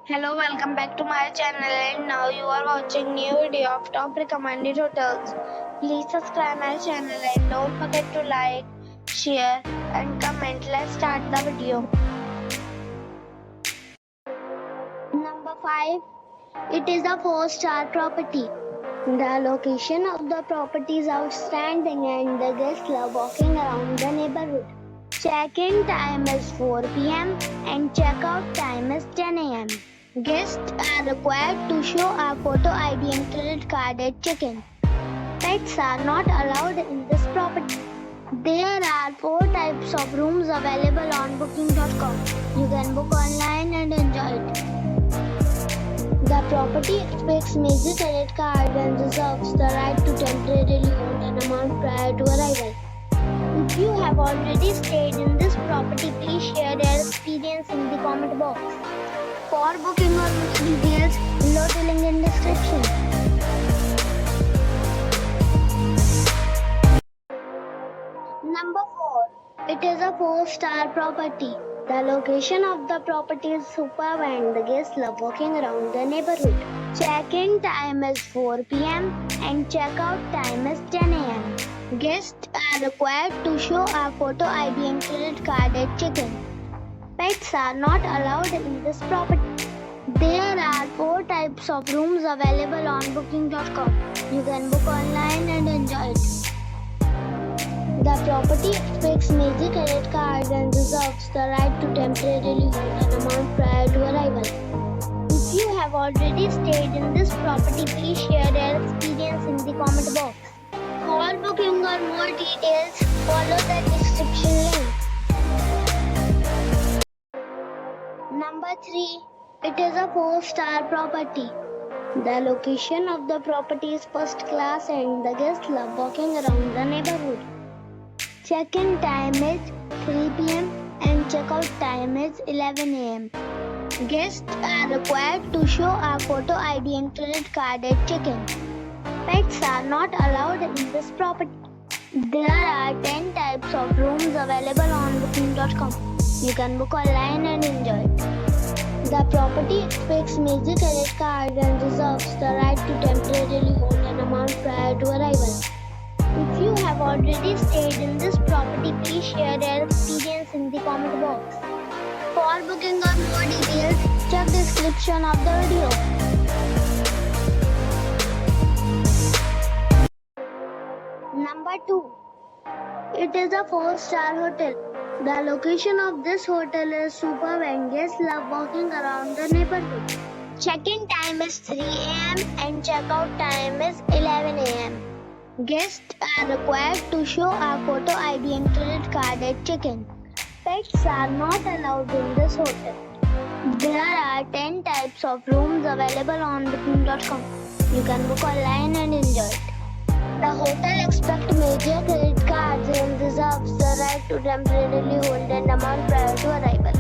Hello, welcome back to my channel, and now you are watching new video of top recommended hotels. Please subscribe my channel and don't forget to like, share and comment. Let's start the video. Number 5. It is a 4-star property. The location of the property is outstanding and the guests love walking around the neighborhood. Check-in time is 4 p.m. and check-out time is 10 a.m. Guests are required to show a photo ID and credit card at check-in. Pets are not allowed in this property. There are 4 types of rooms available on booking.com. You can book online and enjoy it. The property expects major credit card and reserves the right to temporarily hold an amount prior to arrival. If you have already stayed in this property, please share your experience in the comment box. For booking or more details, below the link in description. Number 4. It is a 4-star property. The location of the property is superb and the guests love walking around the neighborhood. Check-in time is 4 p.m. and check-out time is 10 a.m. Guests are required to show a photo ID and credit card at check-in. Pets are not allowed in this property. There are 4 types of rooms available on booking.com. You can book online and enjoy it. The property expects major credit cards and reserves the right to temporarily hold an amount prior to arrival. If you have already stayed in this property, please share your experience in the comment box. For booking or more details, follow the description link. Number 3. It is a 4-star property. The location of the property is first class and the guests love walking around the neighborhood. Check-in time is 3 p.m. and check-out time is 11 a.m. Guests are required to show a photo ID and credit card at check-in. Pets are not allowed in this property. There are 10 types of rooms available on booking.com. You can book online and enjoy it. The property expects major credit cards and reserves the right to temporarily hold an amount prior to arrival. If you have already stayed in this property, please share your experience in the comment box. For booking or more details, check the description of the video. Number 2. It is a 4-star hotel. The location of this hotel is superb and guests love walking around the neighborhood. Check-in time is 3 a.m. and check-out time is 11 a.m. Guests are required to show a photo ID and credit card at check-in. Pets are not allowed in this hotel. There are 10 types of rooms available on booking.com. You can book online and enjoy it. The hotel expects major credit cards and reserves the right to temporarily hold an amount prior to arrival.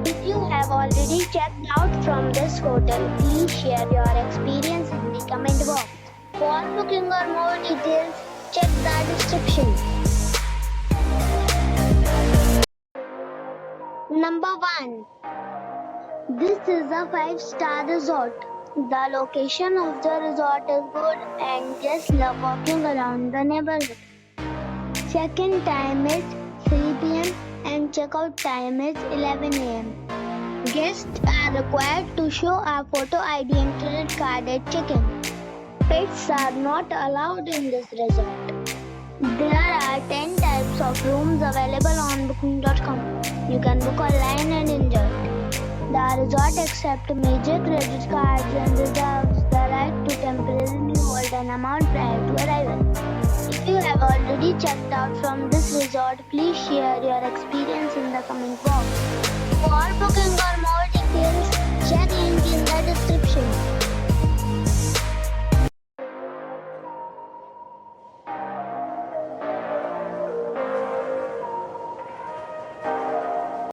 If you have already checked out from this hotel, please share your experience in the comment box. For booking or more details, check the description. Number 1. This is a 5-star resort. The location of the resort is good and guests love walking around the neighborhood. Check-in time is 3 p.m. and check-out time is 11 a.m. Guests are required to show a photo ID and credit card at check-in. Pets are not allowed in this resort. There are 10 types of rooms available on booking.com. You can book online and enjoy it. The resort accepts major credit cards and reserves the right to temporarily hold an amount prior to arrival. If you have already checked out from this resort, please share your experience in the comment box. For booking or more details, check link in the